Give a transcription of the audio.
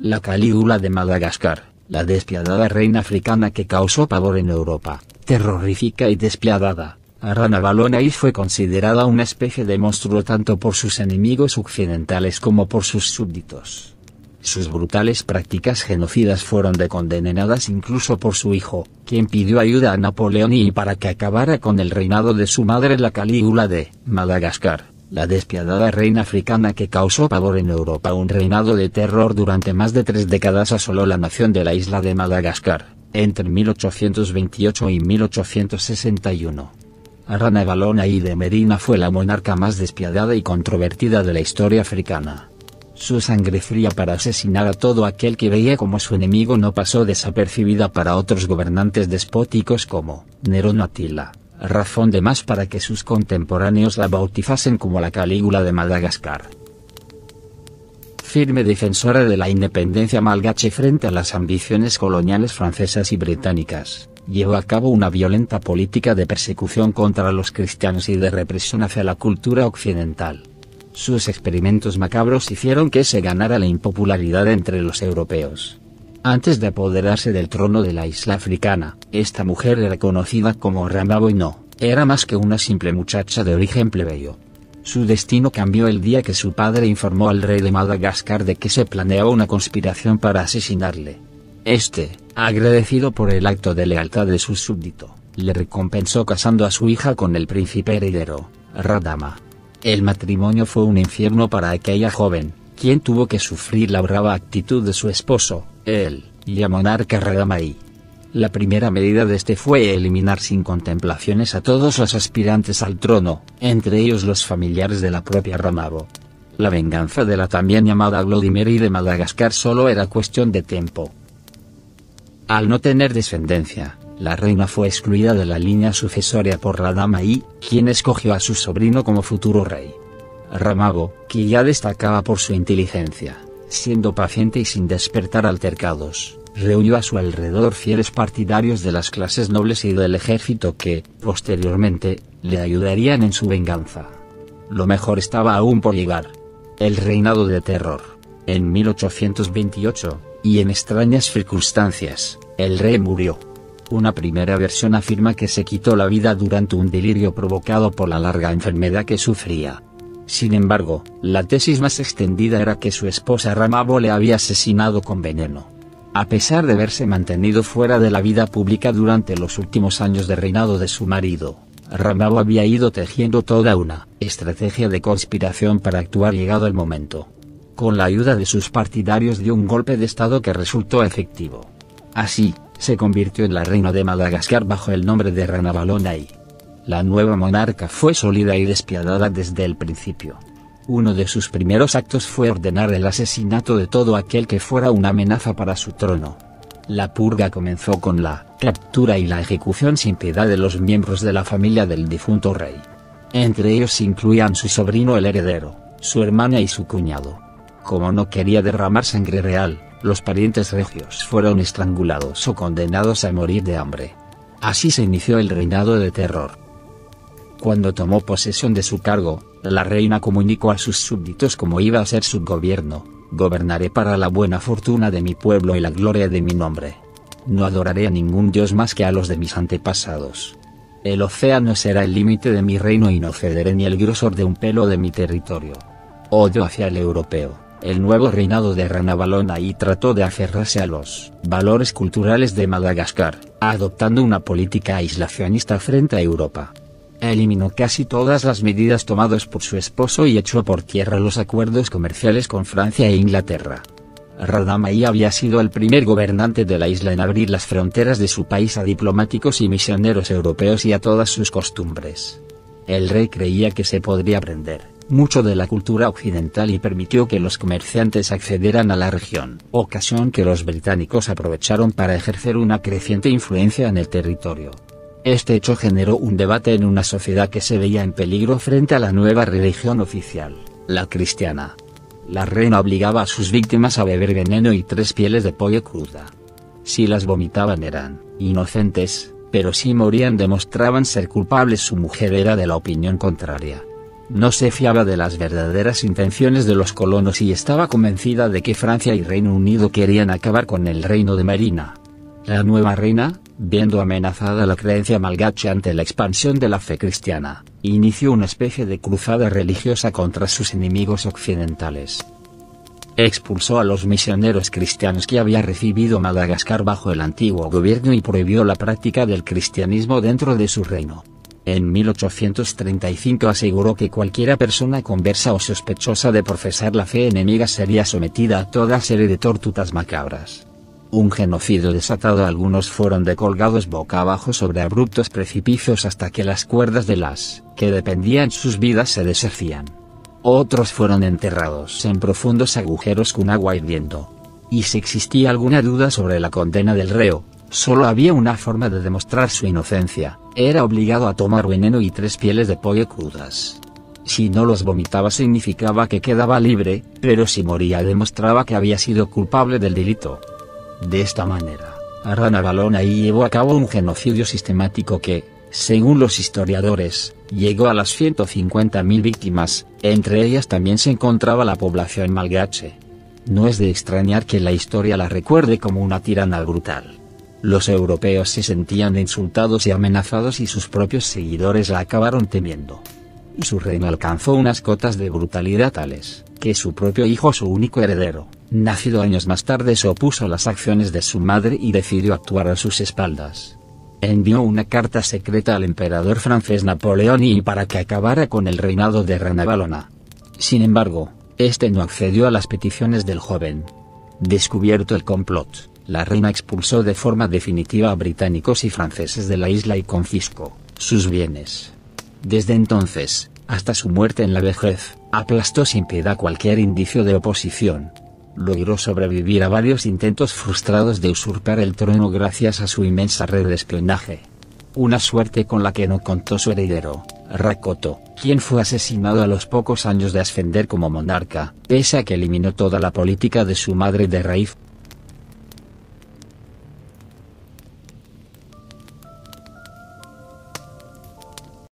La Calígula de Madagascar, la despiadada reina africana que causó pavor en Europa, terrorífica y despiadada, Ranavalonai fue considerada una especie de monstruo tanto por sus enemigos occidentales como por sus súbditos. Sus brutales prácticas genocidas fueron condenadas incluso por su hijo, quien pidió ayuda a Napoleón y para que acabara con el reinado de su madre la Calígula de Madagascar, la despiadada reina africana que causó pavor en Europa. Un reinado de terror durante más de 3 décadas asoló la nación de la isla de Madagascar, entre 1828 y 1861. Ranavalonai de Merina fue la monarca más despiadada y controvertida de la historia africana. Su sangre fría para asesinar a todo aquel que veía como su enemigo no pasó desapercibida para otros gobernantes despóticos como Nerón o Atila, razón de más para que sus contemporáneos la bautizasen como la Calígula de Madagascar. Firme defensora de la independencia malgache frente a las ambiciones coloniales francesas y británicas, llevó a cabo una violenta política de persecución contra los cristianos y de represión hacia la cultura occidental. Sus experimentos macabros hicieron que se ganara la impopularidad entre los europeos. Antes de apoderarse del trono de la isla africana, esta mujer era conocida como Ramabo y no era más que una simple muchacha de origen plebeyo. Su destino cambió el día que su padre informó al rey de Madagascar de que se planeaba una conspiración para asesinarle. Este, agradecido por el acto de lealtad de su súbdito, le recompensó casando a su hija con el príncipe heredero, Radama. El matrimonio fue un infierno para aquella joven, quien tuvo que sufrir la brava actitud de su esposo, el monarca Radamanai. La primera medida de este fue eliminar sin contemplaciones a todos los aspirantes al trono, entre ellos los familiares de la propia Ramabo. La venganza de la también llamada Glodimeri de Madagascar solo era cuestión de tiempo. Al no tener descendencia, la reina fue excluida de la línea sucesoria por Radamanai, quien escogió a su sobrino como futuro rey. Ramabo, que ya destacaba por su inteligencia, siendo paciente y sin despertar altercados, reunió a su alrededor fieles partidarios de las clases nobles y del ejército que, posteriormente, le ayudarían en su venganza. Lo mejor estaba aún por llegar. El reinado de terror. En 1828, y en extrañas circunstancias, el rey murió. Una primera versión afirma que se quitó la vida durante un delirio provocado por la larga enfermedad que sufría. Sin embargo, la tesis más extendida era que su esposa Ramabo le había asesinado con veneno. A pesar de haberse mantenido fuera de la vida pública durante los últimos años de reinado de su marido, Ramabo había ido tejiendo toda una estrategia de conspiración para actuar llegado el momento. Con la ayuda de sus partidarios dio un golpe de estado que resultó efectivo. Así, se convirtió en la reina de Madagascar bajo el nombre de Ranavalonai. La nueva monarca fue sólida y despiadada desde el principio. Uno de sus primeros actos fue ordenar el asesinato de todo aquel que fuera una amenaza para su trono. La purga comenzó con la captura y la ejecución sin piedad de los miembros de la familia del difunto rey. Entre ellos se incluían su sobrino el heredero, su hermana y su cuñado. Como no quería derramar sangre real, los parientes regios fueron estrangulados o condenados a morir de hambre. Así se inició el reinado de terror. Cuando tomó posesión de su cargo, la reina comunicó a sus súbditos cómo iba a ser su gobierno: gobernaré para la buena fortuna de mi pueblo y la gloria de mi nombre. No adoraré a ningún dios más que a los de mis antepasados. El océano será el límite de mi reino y no cederé ni el grosor de un pelo de mi territorio. Odio hacia el europeo. El nuevo reinado de Ranavalonai trató de aferrarse a los valores culturales de Madagascar, adoptando una política aislacionista frente a Europa. Eliminó casi todas las medidas tomadas por su esposo y echó por tierra los acuerdos comerciales con Francia e Inglaterra. Radamanai había sido el primer gobernante de la isla en abrir las fronteras de su país a diplomáticos y misioneros europeos y a todas sus costumbres. El rey creía que se podría aprender mucho de la cultura occidental y permitió que los comerciantes accedieran a la región, ocasión que los británicos aprovecharon para ejercer una creciente influencia en el territorio. Este hecho generó un debate en una sociedad que se veía en peligro frente a la nueva religión oficial, la cristiana. La reina obligaba a sus víctimas a beber veneno y 3 pieles de pollo cruda. Si las vomitaban eran inocentes, pero si morían demostraban ser culpables. Su mujer era de la opinión contraria. No se fiaba de las verdaderas intenciones de los colonos y estaba convencida de que Francia y Reino Unido querían acabar con el reino de Marina. La nueva reina, viendo amenazada la creencia malgache ante la expansión de la fe cristiana, inició una especie de cruzada religiosa contra sus enemigos occidentales. Expulsó a los misioneros cristianos que había recibido Madagascar bajo el antiguo gobierno y prohibió la práctica del cristianismo dentro de su reino. En 1835 aseguró que cualquiera persona conversa o sospechosa de profesar la fe enemiga sería sometida a toda serie de torturas macabras. Un genocidio desatado. Algunos fueron decolgados boca abajo sobre abruptos precipicios hasta que las cuerdas de las que dependían sus vidas se deshacían. Otros fueron enterrados en profundos agujeros con agua hirviendo. Y si existía alguna duda sobre la condena del reo, solo había una forma de demostrar su inocencia: era obligado a tomar veneno y 3 pieles de pollo crudas. Si no los vomitaba significaba que quedaba libre, pero si moría demostraba que había sido culpable del delito. De esta manera, Ranavalona llevó a cabo un genocidio sistemático que, según los historiadores, llegó a las 150.000 víctimas, entre ellas también se encontraba la población malgache. No es de extrañar que la historia la recuerde como una tirana brutal. Los europeos se sentían insultados y amenazados y sus propios seguidores la acabaron temiendo. Su reino alcanzó unas cotas de brutalidad tales, que su propio hijo, su único heredero, nacido años más tarde, se opuso a las acciones de su madre y decidió actuar a sus espaldas. Envió una carta secreta al emperador francés Napoleón y para que acabara con el reinado de Ranavalona. Sin embargo, este no accedió a las peticiones del joven. Descubierto el complot, la reina expulsó de forma definitiva a británicos y franceses de la isla y confiscó sus bienes. Desde entonces, hasta su muerte en la vejez, aplastó sin piedad cualquier indicio de oposición. Logró sobrevivir a varios intentos frustrados de usurpar el trono gracias a su inmensa red de espionaje. Una suerte con la que no contó su heredero, Rakoto, quien fue asesinado a los pocos años de ascender como monarca, pese a que eliminó toda la política de su madre de raíz.